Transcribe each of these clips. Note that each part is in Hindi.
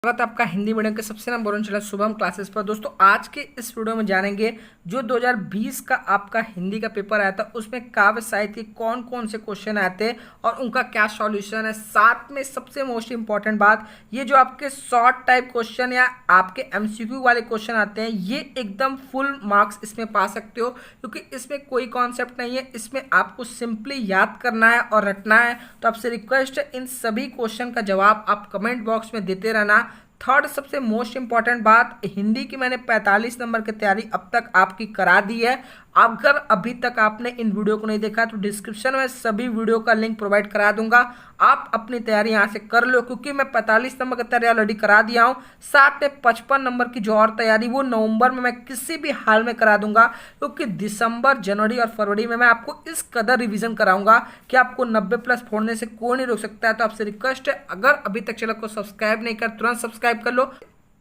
स्वागत है आपका हिंदी मीडियम के सबसे number one channel Shubham classes पर। दोस्तों आज के इस वीडियो में जानेंगे जो 2020 का आपका हिंदी का पेपर आया था उसमें काव्य साहित्य के कौन कौन से क्वेश्चन आए थे और उनका क्या सॉल्यूशन है। साथ में सबसे मोस्ट इंपॉर्टेंट बात, ये जो आपके शॉर्ट टाइप क्वेश्चन या आपके एमसीक्यू वाले क्वेश्चन आते हैं ये एकदम फुल मार्क्स इसमें पा सकते हो, क्योंकि इसमें कोई कॉन्सेप्ट नहीं है, इसमें आपको सिंपली याद करना है और रटना है। तो आपसे रिक्वेस्ट है इन सभी क्वेश्चन का जवाब आप कमेंट बॉक्स में देते रहना। थर्ड सबसे मोस्ट इंपॉर्टेंट बात, हिंदी की मैंने 45 नंबर की तैयारी अब तक आपकी करा दी है। अगर अभी तक आपने इन वीडियो को नहीं देखा तो डिस्क्रिप्शन में सभी वीडियो का लिंक प्रोवाइड करा दूंगा, आप अपनी तैयारी यहाँ से कर लो, क्योंकि मैं 45 नंबर की तैयारी ऑलरेडी करा दिया हूँ। साथ में 55 नंबर की जो और तैयारी वो नवंबर में मैं किसी भी हाल में करा दूंगा, क्योंकि दिसंबर, जनवरी और फरवरी में मैं आपको इस कदर रिवीजन कराऊंगा कि आपको 90+ फोड़ने से कोई नहीं रोक सकता है। तो आपसे रिक्वेस्ट है, अगर अभी तक चैनल को सब्सक्राइब नहीं कर तुरंत सब्सक्राइब कर लो,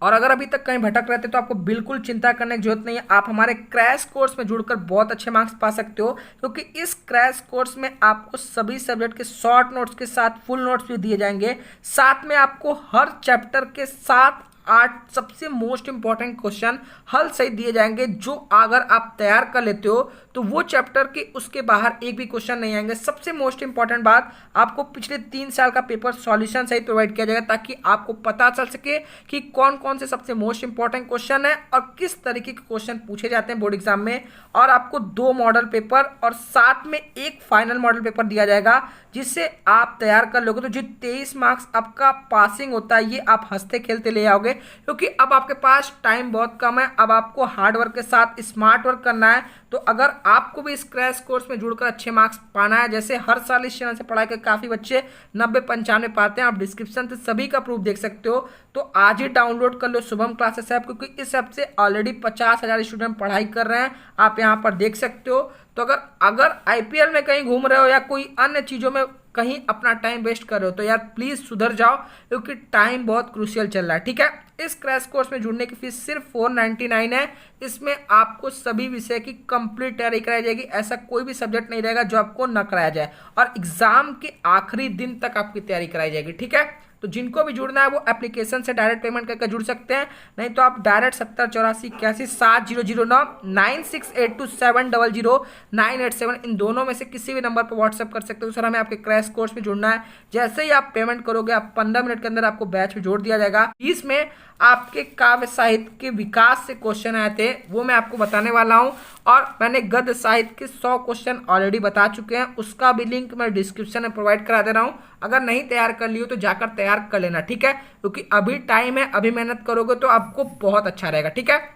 और अगर अभी तक कहीं भटक रहे थे तो आपको बिल्कुल चिंता करने की जरूरत नहीं है। आप हमारे क्रैश कोर्स में जुड़कर बहुत अच्छे मार्क्स पा सकते हो, क्योंकि इस क्रैश कोर्स में आपको सभी सब्जेक्ट के शॉर्ट नोट्स के साथ फुल नोट्स भी दिए जाएंगे। साथ में आपको हर चैप्टर के 7-8 सबसे मोस्ट इंपॉर्टेंट क्वेश्चन हल सहित दिए जाएंगे, जो अगर आप तैयार कर लेते हो तो वो चैप्टर के उसके बाहर एक भी क्वेश्चन नहीं आएंगे। सबसे मोस्ट इंपॉर्टेंट बात, आपको पिछले 3 साल का पेपर सॉल्यूशन सहित प्रोवाइड किया जाएगा, ताकि आपको पता चल सके कि कौन कौन से सबसे मोस्ट इंपॉर्टेंट क्वेश्चन है और किस तरीके के क्वेश्चन पूछे जाते हैं बोर्ड एग्जाम में। और आपको 2 मॉडल पेपर और साथ में एक फाइनल मॉडल पेपर दिया जाएगा, जिससे आप तैयार कर लोगे तो जो 23 मार्क्स आपका पासिंग होता है ये आप हंसते खेलते ले आओगे, क्योंकि अब आपके पास टाइम बहुत कम है। अब आपको हार्ड वर्क के साथ स्मार्ट वर्क करना है। तो अगर आपको भी इस क्रैश कोर्स में जुड़कर अच्छे मार्क्स पाना है, जैसे हर साल इस चैनल से पढ़ाई कर काफ़ी बच्चे 90-95 पाते हैं, आप डिस्क्रिप्शन से सभी का प्रूफ देख सकते हो। तो आज ही डाउनलोड कर लो शुभम क्लासेस ऐप, क्योंकि इस ऐप से ऑलरेडी 50,000 स्टूडेंट पढ़ाई कर रहे हैं, आप यहाँ पर देख सकते हो। तो अगर आईपीएल में कहीं घूम रहे हो या कोई अन्य चीज़ों में कहीं अपना टाइम वेस्ट कर रहे हो तो यार प्लीज़ सुधर जाओ, क्योंकि टाइम बहुत क्रूशियल चल रहा है। ठीक है, इस क्रैश कोर्स में जुड़ने की फीस सिर्फ 499 है। इसमें आपको सभी विषय की कंप्लीट तैयारी कराई जाएगी, ऐसा कोई भी सब्जेक्ट नहीं रहेगा जो आपको न कराया जाए, और एग्जाम के आखिरी दिन तक आपकी तैयारी कराई जाएगी। ठीक है, तो जिनको भी जुड़ना है वो एप्लीकेशन से डायरेक्ट पेमेंट करके जुड़ सकते हैं, नहीं तो आप डायरेक्ट 7084817009 9682700987 इन दोनों में से किसी भी नंबर पर व्हाट्सएप कर सकते हो। सर हमें आपके क्रैश कोर्स में जुड़ना है, जैसे ही आप पेमेंट करोगे आप 15 मिनट के अंदर आपको बैच में जोड़ दिया जाएगा। इसमें आपके काव्य साहित्य के विकास से क्वेश्चन आए थे वो मैं आपको बताने वाला हूं, और मैंने गद्य साहित्य के 100 क्वेश्चन ऑलरेडी बता चुके हैं, उसका भी लिंक मैं डिस्क्रिप्शन में प्रोवाइड करा दे रहा हूं। अगर नहीं तैयार कर लियो तो जाकर तैयार कर लेना, ठीक है, क्योंकि अभी टाइम है, अभी मेहनत करोगे तो आपको बहुत अच्छा रहेगा। ठीक है,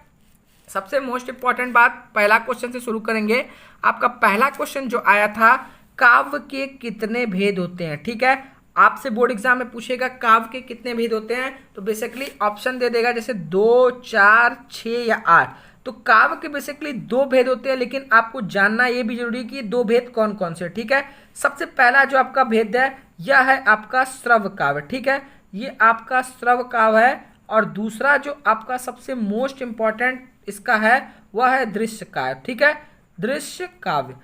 सबसे मोस्ट इंपॉर्टेंट बात, पहला क्वेश्चन से शुरू करेंगे। आपका पहला क्वेश्चन जो आया था, काव्य के कितने भेद होते हैं। ठीक है, आपसे बोर्ड एग्जाम में पूछेगा काव्य के कितने भेद होते हैं, तो बेसिकली ऑप्शन दे देगा जैसे 2, 4, 6 या 8। तो काव्य के बेसिकली 2 भेद होते हैं, लेकिन आपको जानना ये भी जरूरी है कि 2 भेद कौन कौन से। ठीक है, सबसे पहला जो आपका भेद है यह है आपका श्रव्य काव्य। ठीक है, ये आपका श्रव्य काव्य है, और दूसरा जो आपका सबसे मोस्ट इंपॉर्टेंट इसका है वह है दृश्य काव्य। ठीक है, दृश्य काव्य,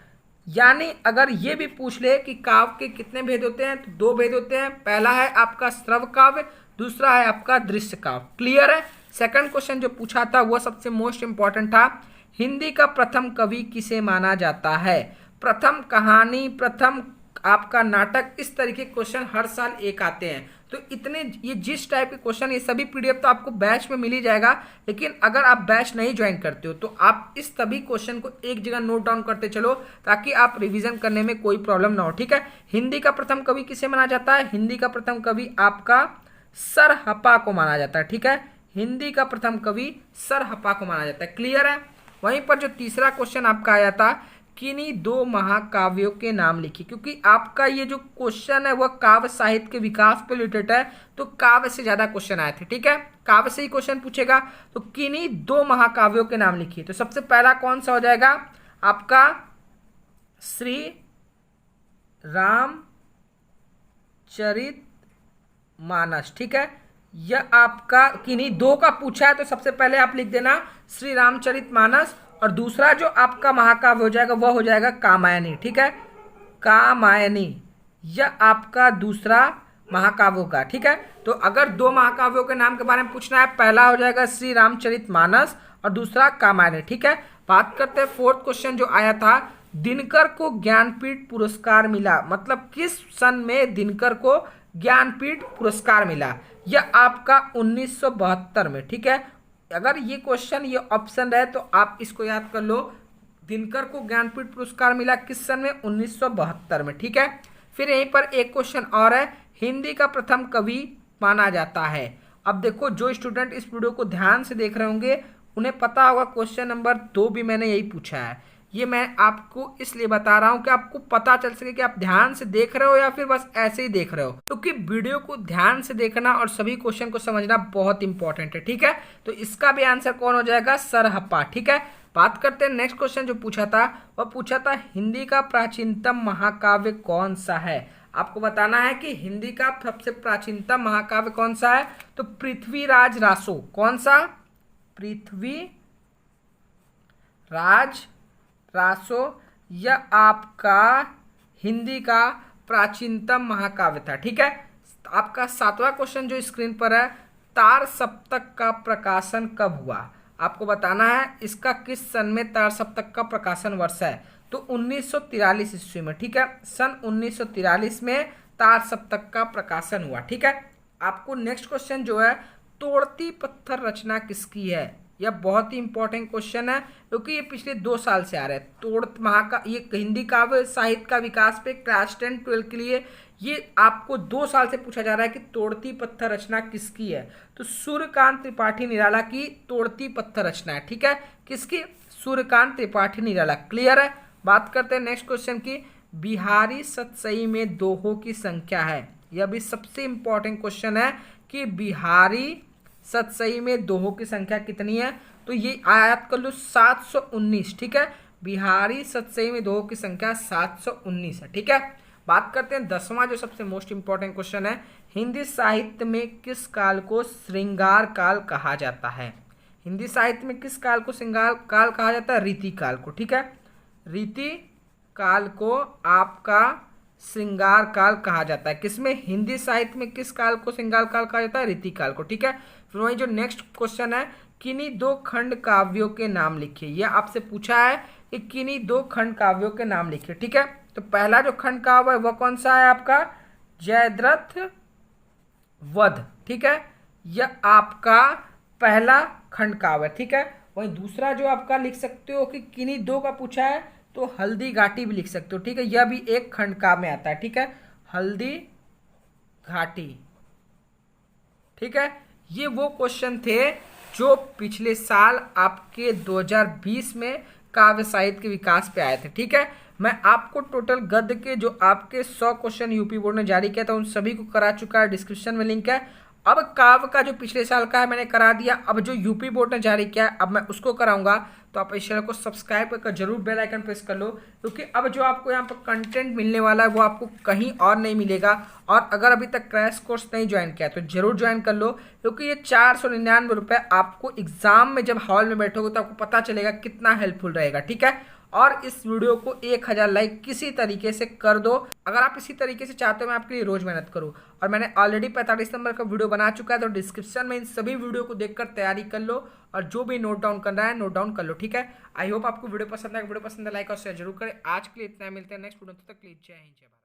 यानी अगर ये भी पूछ ले कि काव्य के कितने भेद होते हैं तो 2 भेद होते हैं, पहला है आपका श्रव्य काव्य, दूसरा है आपका दृश्य काव्य। क्लियर है। सेकंड क्वेश्चन जो पूछा था वह सबसे मोस्ट इंपॉर्टेंट था, हिंदी का प्रथम कवि किसे माना जाता है। प्रथम कहानी, प्रथम आपका नाटक, इस तरीके के क्वेश्चन हर साल एक आते हैं। तो इतने ये जिस टाइप के क्वेश्चन, ये सभी पीडीएफ तो आपको बैच में मिल ही जाएगा, लेकिन अगर आप बैच नहीं ज्वाइन करते हो तो आप इस सभी क्वेश्चन को एक जगह नोट डाउन करते चलो, ताकि आप रिवीजन करने में कोई प्रॉब्लम ना हो। ठीक है, हिंदी का प्रथम कवि किसे माना जाता है, हिंदी का प्रथम कवि आपका सरहपा को माना जाता है। ठीक है, हिंदी का प्रथम कवि सरहपा को माना जाता है। क्लियर है। वहीं पर जो तीसरा क्वेश्चन आपका आया था, किन्हीं 2 महाकाव्यों के नाम लिखिए, क्योंकि आपका ये जो क्वेश्चन है वह काव्य साहित्य के विकास पे रिलेटेड है, तो काव्य से ज्यादा क्वेश्चन आए थे। ठीक है, काव्य से ही क्वेश्चन पूछेगा, तो किन्हीं 2 महाकाव्यों के नाम लिखिए। तो सबसे पहला कौन सा हो जाएगा आपका श्री रामचरित मानस। ठीक है, यह आपका किन्हीं 2 का पूछा है, तो सबसे पहले आप लिख देना श्री रामचरित मानस, और दूसरा जो आपका महाकाव्य हो जाएगा वह हो जाएगा कामायनी। ठीक है, कामायनी, यह आपका दूसरा महाकाव्यों का। ठीक है, तो अगर दो महाकाव्यों के नाम के बारे में पूछना है, पहला हो जाएगा श्री रामचरितमानस और दूसरा रामायण। ठीक है, बात करते हैं फोर्थ क्वेश्चन जो आया था, दिनकर को ज्ञानपीठ पुरस्कार मिला, मतलब किस सन में दिनकर को ज्ञानपीठ पुरस्कार मिला? यह आपका 1972 में। ठीक है, अगर ये क्वेश्चन ये ऑप्शन है तो आप इसको याद कर लो, दिनकर को ज्ञानपीठ पुरस्कार मिला किस सन में? 1972 में। ठीक है, फिर यहीं पर एक क्वेश्चन और है, हिंदी का प्रथम कवि माना जाता है। अब देखो, जो स्टूडेंट इस वीडियो को ध्यान से देख रहे होंगे उन्हें पता होगा क्वेश्चन नंबर 2 भी मैंने यही पूछा है। ये मैं आपको इसलिए बता रहा हूं कि आपको पता चल सके कि आप ध्यान से देख रहे हो या फिर बस ऐसे ही देख रहे हो, क्योंकि वीडियो को ध्यान से देखना और सभी क्वेश्चन को समझना बहुत इंपॉर्टेंट है। ठीक है, तो इसका भी आंसर कौन हो जाएगा? सरहप्पा। ठीक है, बात करते हैं नेक्स्ट क्वेश्चन जो पूछा था, वह पूछा था हिंदी का प्राचीनतम महाकाव्य कौन सा है? आपको बताना है कि हिंदी का सबसे प्राचीनतम महाकाव्य कौन सा है। तो पृथ्वीराज रासो। कौन सा? पृथ्वीराज रासो। यह आपका हिंदी का प्राचीनतम महाकाव्य था। ठीक है, आपका 7वां क्वेश्चन जो स्क्रीन पर है, तार सप्तक का प्रकाशन कब हुआ? आपको बताना है इसका किस सन में तार सप्तक का प्रकाशन वर्ष है। तो 1943 ईस्वी में। ठीक है, सन 1943 में तार सप्तक का प्रकाशन हुआ। ठीक है, आपको नेक्स्ट क्वेश्चन जो है, तोड़ती पत्थर रचना किसकी है? यह बहुत ही इंपॉर्टेंट क्वेश्चन है क्योंकि ये पिछले 2 साल से आ रहा है। ये हिंदी काव्य साहित्य का विकास पे क्लास 10-12 के लिए ये आपको 2 साल से पूछा जा रहा है कि तोड़ती पत्थर रचना किसकी है। तो सूर्यकांत त्रिपाठी निराला की तोड़ती पत्थर रचना है। ठीक है, किसकी? सूर्यकांत त्रिपाठी निराला। क्लियर है। बात करते हैं नेक्स्ट क्वेश्चन की, बिहारी सतसई में दोहों की संख्या है। यह भी सबसे इंपॉर्टेंट क्वेश्चन है कि बिहारी सतसई में दोहों की संख्या कितनी है? तो ये याद कर लो, 719। ठीक है, बिहारी सतसई में दोहों की संख्या 719 है। ठीक है, बात करते हैं 10वां जो सबसे मोस्ट इंपॉर्टेंट क्वेश्चन है, हिंदी साहित्य में किस काल को श्रृंगार काल कहा जाता है? हिंदी साहित्य में किस काल को श्रृंगार काल कहा जाता है? रीति काल को। ठीक है, रीति काल को आपका श्रृंगार काल कहा जाता है। किसमें? हिंदी साहित्य में किस काल को श्रृंगार काल कहा जाता है? रीति काल को। ठीक है, फिर वही जो नेक्स्ट क्वेश्चन है, किन्हीं 2 खंड काव्यों के नाम लिखिए। यह आपसे पूछा है कि किन्हीं 2 खंड काव्यों के नाम लिखिए। ठीक है, तो पहला जो खंड काव्य है वह कौन सा है आपका? जयद्रथ वध। ठीक है, यह आपका पहला खंड काव्य है। ठीक है, वहीं दूसरा जो आपका लिख सकते हो कि किन्हीं 2 का पूछा है तो हल्दी घाटी भी लिख सकते हो। ठीक है, यह भी एक खंड काव्य में आता है। ठीक है, हल्दी घाटी। ठीक है, ये वो क्वेश्चन थे जो पिछले साल आपके 2020 में काव्य साहित्य के विकास पे आए थे। ठीक है, मैं आपको टोटल गद्य के जो आपके 100 क्वेश्चन यूपी बोर्ड ने जारी किया था उन सभी को करा चुका है, डिस्क्रिप्शन में लिंक है। अब काव्य का जो पिछले साल का है मैंने करा दिया, अब जो यूपी बोर्ड ने जारी किया है अब मैं उसको कराऊंगा। तो आप इस चैनल को सब्सक्राइब करके जरूर बेल आइकन प्रेस कर लो, क्योंकि अब जो आपको यहाँ पर कंटेंट मिलने वाला है वो आपको कहीं और नहीं मिलेगा। और अगर अभी तक क्रैश कोर्स नहीं ज्वाइन किया तो जरूर ज्वाइन कर लो, क्योंकि ये 499 रुपये आपको एग्जाम में जब हॉल में बैठोगे तो आपको पता चलेगा कितना हेल्पफुल रहेगा। ठीक है, और इस वीडियो को 1000 लाइक किसी तरीके से कर दो। अगर आप इसी तरीके से चाहते हो मैं आपके लिए रोज मेहनत करूं, और मैंने ऑलरेडी 45 नंबर का वीडियो बना चुका है, तो डिस्क्रिप्शन में इन सभी वीडियो को देखकर तैयारी कर लो और जो भी नोट डाउन करना है नोट डाउन कर लो। ठीक है, आई होप आपको वीडियो पसंद आए। वीडियो पसंद है लाइक और शेयर जरूर करें। आज के लिए इतना, मिलते हैं नेक्स्ट वीडियो, तब तक के लिए जय हिंद जय भारत।